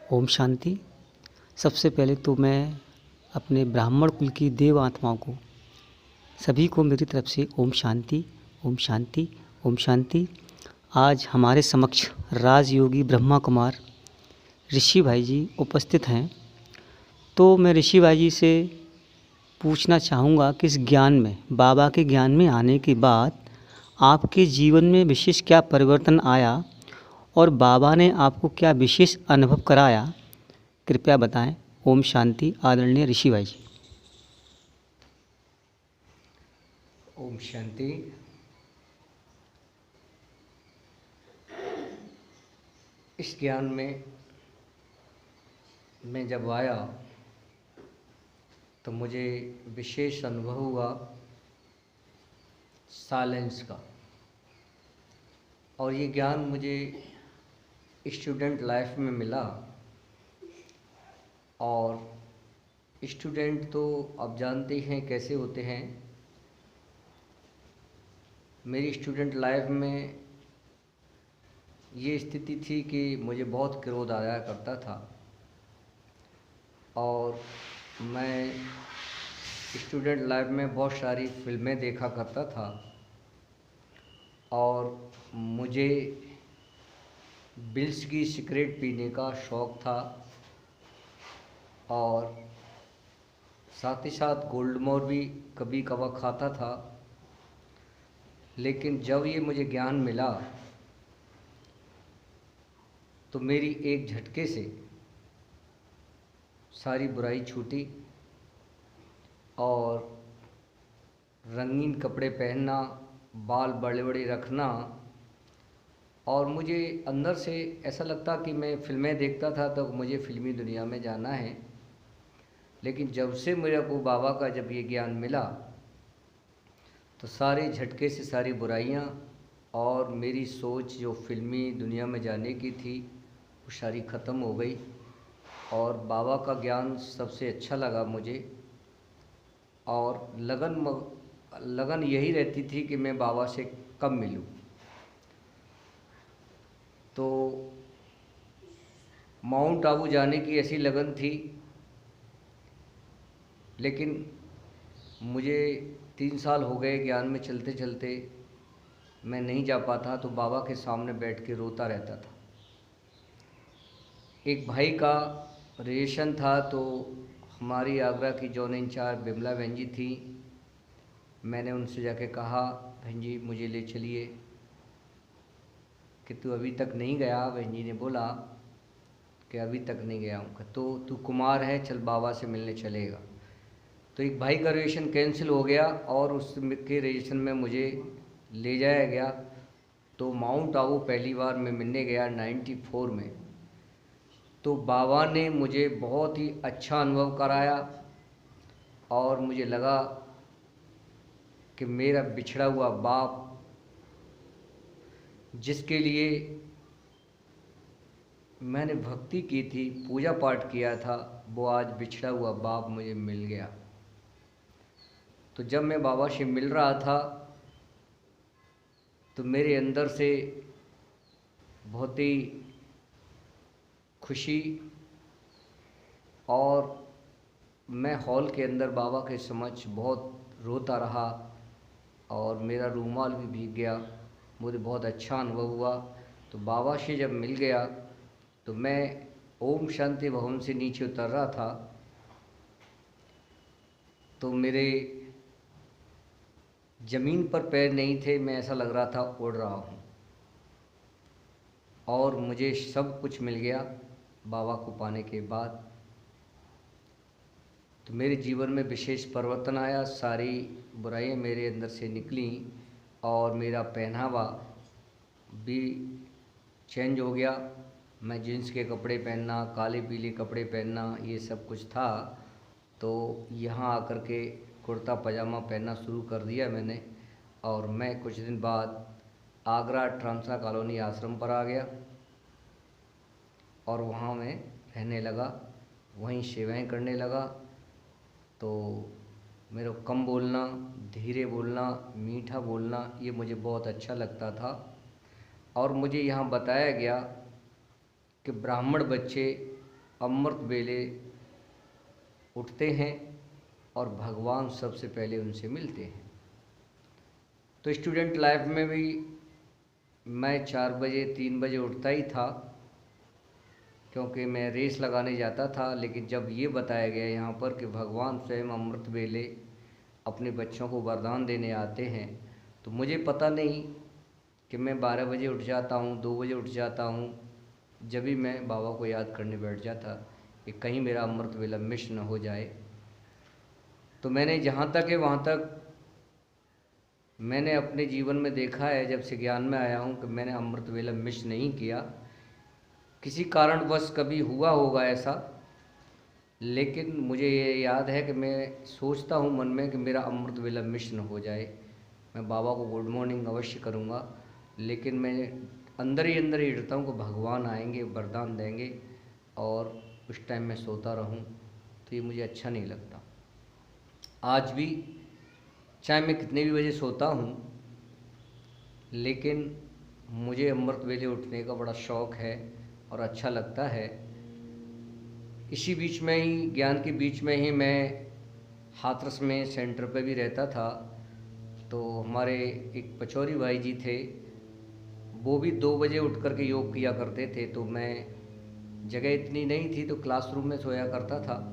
ओम शांति। सबसे पहले तो मैं अपने ब्राह्मण कुल की देव आत्माओं को सभी को मेरी तरफ से ओम शांति, ओम शांति, ओम शांति। आज हमारे समक्ष राजयोगी ब्रह्मा कुमार ऋषि भाई जी उपस्थित हैं। तो मैं ऋषि भाई जी से पूछना चाहूँगा कि इस ज्ञान में, बाबा के ज्ञान में आने के बाद आपके जीवन में विशेष क्या परिवर्तन आया और बाबा ने आपको क्या विशेष अनुभव कराया, कृपया बताएं। ओम शांति। आदरणीय ऋषि भाई जी। ओम शांति। इस ज्ञान में मैं जब आया तो मुझे विशेष अनुभव हुआ साइलेंस का। और ये ज्ञान मुझे स्टूडेंट लाइफ में मिला। और स्टूडेंट तो आप जानते हैं कैसे होते हैं। मेरी स्टूडेंट लाइफ में ये स्थिति थी कि मुझे बहुत क्रोध आया करता था और मैं स्टूडेंट लाइफ में बहुत सारी फिल्में देखा करता था और मुझे बिल्स की सिगरेट पीने का शौक़ था और साथ ही साथ गोल्ड मोर भी कभी कभार खाता था। लेकिन जब ये मुझे ज्ञान मिला तो मेरी एक झटके से सारी बुराई छूटी और रंगीन कपड़े पहनना, बाल बड़े बड़े रखना, और मुझे अंदर से ऐसा लगता कि मैं फिल्में देखता था तो मुझे फिल्मी दुनिया में जाना है। लेकिन जब से मेरे को बाबा का जब ये ज्ञान मिला तो सारे झटके से सारी बुराइयां और मेरी सोच जो फिल्मी दुनिया में जाने की थी वो सारी ख़त्म हो गई। और बाबा का ज्ञान सबसे अच्छा लगा मुझे। और लगन यही रहती थी कि मैं बाबा से कब मिलूं। तो माउंट आबू जाने की ऐसी लगन थी, लेकिन मुझे 3 साल हो गए ज्ञान में चलते चलते, मैं नहीं जा पाता तो बाबा के सामने बैठ के रोता रहता था। एक भाई का रिलेशन था तो हमारी आगरा की जोन इंचार्ज बिमला बहन जी थी। मैंने उनसे जाके कहा, बहन जी मुझे ले चलिए, कि तू अभी तक नहीं गया। बहन जी ने बोला कि अभी तक नहीं गया हूँ। तो तू कुमार है, चल बाबा से मिलने चलेगा। तो एक भाई का रिलेशन कैंसिल हो गया और उसके रिलेशन में मुझे ले जाया गया। तो माउंट आबू पहली बार मैं मिलने गया 94 में। तो बाबा ने मुझे बहुत ही अच्छा अनुभव कराया और मुझे लगा कि मेरा बिछड़ा हुआ बाप, जिसके लिए मैंने भक्ति की थी, पूजा पाठ किया था, वो आज बिछड़ा हुआ बाप मुझे मिल गया। तो जब मैं बाबा से मिल रहा था तो मेरे अंदर से बहुत ही खुशी, और मैं हॉल के अंदर बाबा के समक्ष बहुत रोता रहा और मेरा रूमाल भी भीग गया। मुझे बहुत अच्छा अनुभव हुआ। तो बाबा से जब मिल गया तो मैं ओम शांति भवन से नीचे उतर रहा था तो मेरे ज़मीन पर पैर नहीं थे, मैं ऐसा लग रहा था उड़ रहा हूँ। और मुझे सब कुछ मिल गया बाबा को पाने के बाद। तो मेरे जीवन में विशेष परिवर्तन आया, सारी बुराइयां मेरे अंदर से निकली और मेरा पहनावा भी चेंज हो गया। मैं जीन्स के कपड़े पहनना, काले पीले कपड़े पहनना, ये सब कुछ था। तो यहाँ आकर के कुर्ता पजामा पहनना शुरू कर दिया मैंने। और मैं कुछ दिन बाद आगरा ट्रांसा कॉलोनी आश्रम पर आ गया और वहाँ मैं रहने लगा, वहीं सेवाएं करने लगा। तो मेरे को कम बोलना, धीरे बोलना, मीठा बोलना, ये मुझे बहुत अच्छा लगता था। और मुझे यहाँ बताया गया कि ब्राह्मण बच्चे अमृत वेले उठते हैं और भगवान सबसे पहले उनसे मिलते हैं। तो स्टूडेंट लाइफ में भी मैं 4 बजे 3 बजे उठता ही था, क्योंकि मैं रेस लगाने जाता था। लेकिन जब ये बताया गया यहाँ पर कि भगवान स्वयं अमृत वेले अपने बच्चों को वरदान देने आते हैं, तो मुझे पता नहीं कि मैं 12 बजे उठ जाता हूँ, 2 बजे उठ जाता हूँ, जब भी मैं बाबा को याद करने बैठ जाता कि कहीं मेरा अमृत वेला मिस न हो जाए। तो मैंने जहाँ तक है वहाँ तक मैंने अपने जीवन में देखा है, जब से ज्ञान में आया हूँ, कि मैंने अमृत वेला मिस नहीं किया। किसी कारणवश कभी हुआ होगा ऐसा, लेकिन मुझे ये याद है कि मैं सोचता हूँ मन में कि मेरा अमृत वेला मिस न हो जाए। मैं बाबा को गुड मॉर्निंग अवश्य करूँगा, लेकिन मैं अंदर ही डरता हूँ कि भगवान आएंगे, वरदान देंगे और उस टाइम मैं सोता रहूँ, तो ये मुझे अच्छा नहीं लगता। आज भी चाहे मैं कितने भी बजे सोता हूँ, लेकिन मुझे अमृत वेले उठने का बड़ा शौक़ है और अच्छा लगता है। इसी बीच में ही, ज्ञान के बीच में ही, मैं हाथरस में सेंटर पे भी रहता था। तो हमारे एक पचौरी भाई जी थे, वो भी 2 बजे उठ कर के योग किया करते थे। तो मैं, जगह इतनी नहीं थी तो क्लासरूम में सोया करता था।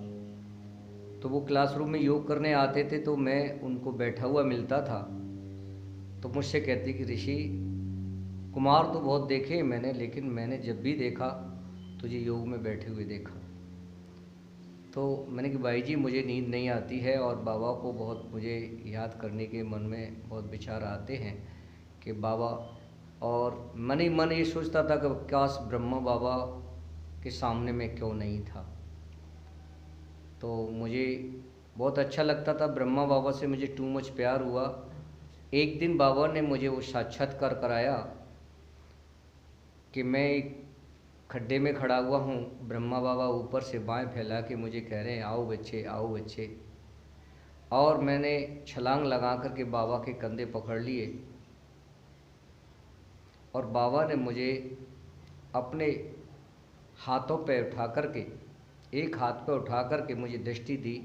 तो वो क्लासरूम में योग करने आते थे तो मैं उनको बैठा हुआ मिलता था। तो मुझसे कहते कि ऋषि कुमार तो बहुत देखे मैंने, लेकिन मैंने जब भी देखा तुझे योग में बैठे हुए देखा। तो मैंने कि भाई जी मुझे नींद नहीं आती है और बाबा को बहुत मुझे याद करने के मन में बहुत विचार आते हैं कि बाबा, और मन ही मन ये सोचता था कि काश ब्रह्मा बाबा के सामने मैं क्यों नहीं था। तो मुझे बहुत अच्छा लगता था, ब्रह्मा बाबा से मुझे टू मच प्यार हुआ। एक दिन बाबा ने मुझे वो साक्षात्कार कराया कि मैं एक खड्डे में खड़ा हुआ हूँ, ब्रह्मा बाबा ऊपर से बाएं फैला के मुझे कह रहे हैं आओ बच्चे, आओ बच्चे। और मैंने छलांग लगा कर के बाबा के कंधे पकड़ लिए और बाबा ने मुझे अपने हाथों पे उठा कर के, एक हाथ पे उठा कर के मुझे दृष्टि दी।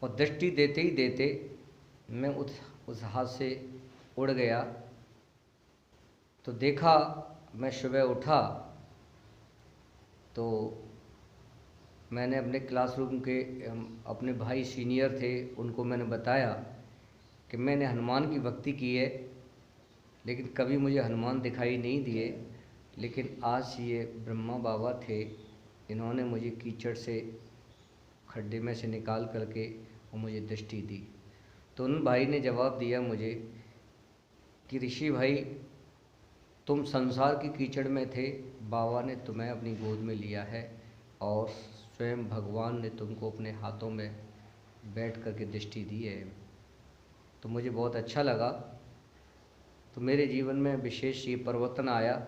और दृष्टि देते ही देते मैं उस हाथ से उड़ गया। तो देखा, मैं सुबह उठा तो मैंने अपने क्लासरूम के अपने भाई सीनियर थे, उनको मैंने बताया कि मैंने हनुमान की भक्ति की है, लेकिन कभी मुझे हनुमान दिखाई नहीं दिए। लेकिन आज ये ब्रह्मा बाबा थे, इन्होंने मुझे कीचड़ से, खड्डे में से निकाल करके और मुझे दृष्टि दी। तो उन भाई ने जवाब दिया मुझे कि ऋषि भाई, तुम संसार की कीचड़ में थे, बाबा ने तुम्हें अपनी गोद में लिया है और स्वयं भगवान ने तुमको अपने हाथों में बैठ कर के दृष्टि दी है। तो मुझे बहुत अच्छा लगा। तो मेरे जीवन में विशेष ये परिवर्तन आया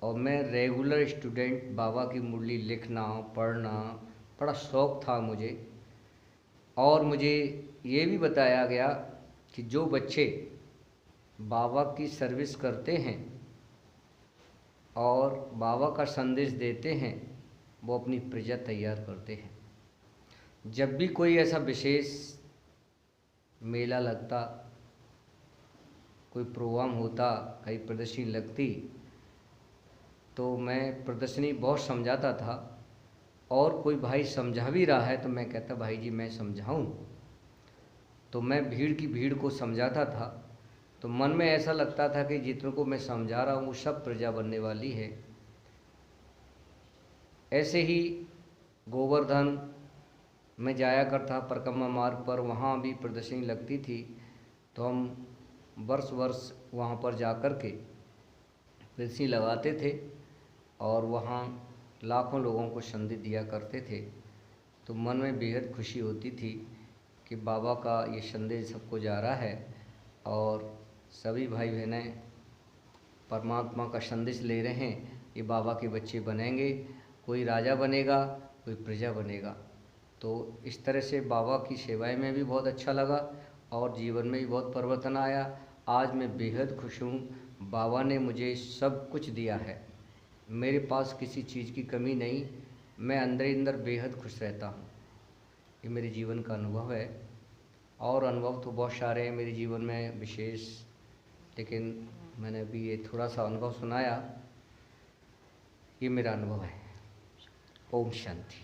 और मैं रेगुलर स्टूडेंट, बाबा की मुरली लिखना, पढ़ना बड़ा शौक़ था मुझे। और मुझे ये भी बताया गया कि जो बच्चे बाबा की सर्विस करते हैं और बाबा का संदेश देते हैं, वो अपनी प्रजा तैयार करते हैं। जब भी कोई ऐसा विशेष मेला लगता, कोई प्रोग्राम होता, कहीं प्रदर्शनी लगती, तो मैं प्रदर्शनी बहुत समझाता था। और कोई भाई समझा भी रहा है तो मैं कहता भाई जी मैं समझाऊं। तो मैं भीड़ की भीड़ को समझाता था। तो मन में ऐसा लगता था कि जितनों को मैं समझा रहा हूँ वो सब प्रजा बनने वाली है। ऐसे ही गोवर्धन में जाया करता परिक्रमा मार्ग पर, वहाँ भी प्रदर्शनी लगती थी। तो हम वर्ष वर्ष वहाँ पर जा कर के प्रदर्शनी लगाते थे और वहाँ लाखों लोगों को संदेश दिया करते थे। तो मन में बेहद खुशी होती थी कि बाबा का ये संदेश सबको जा रहा है और सभी भाई बहनें परमात्मा का संदेश ले रहे हैं। ये बाबा के बच्चे बनेंगे, कोई राजा बनेगा, कोई प्रजा बनेगा। तो इस तरह से बाबा की सेवाएं में भी बहुत अच्छा लगा और जीवन में भी बहुत परिवर्तन आया। आज मैं बेहद खुश हूँ, बाबा ने मुझे सब कुछ दिया है। मेरे पास किसी चीज़ की कमी नहीं, मैं अंदर ही अंदर बेहद खुश रहता हूँ। ये मेरे जीवन का अनुभव है, और अनुभव तो बहुत सारे हैं मेरे जीवन में विशेष, लेकिन मैंने अभी ये थोड़ा सा अनुभव सुनाया, ये मेरा अनुभव है। ओम शांति।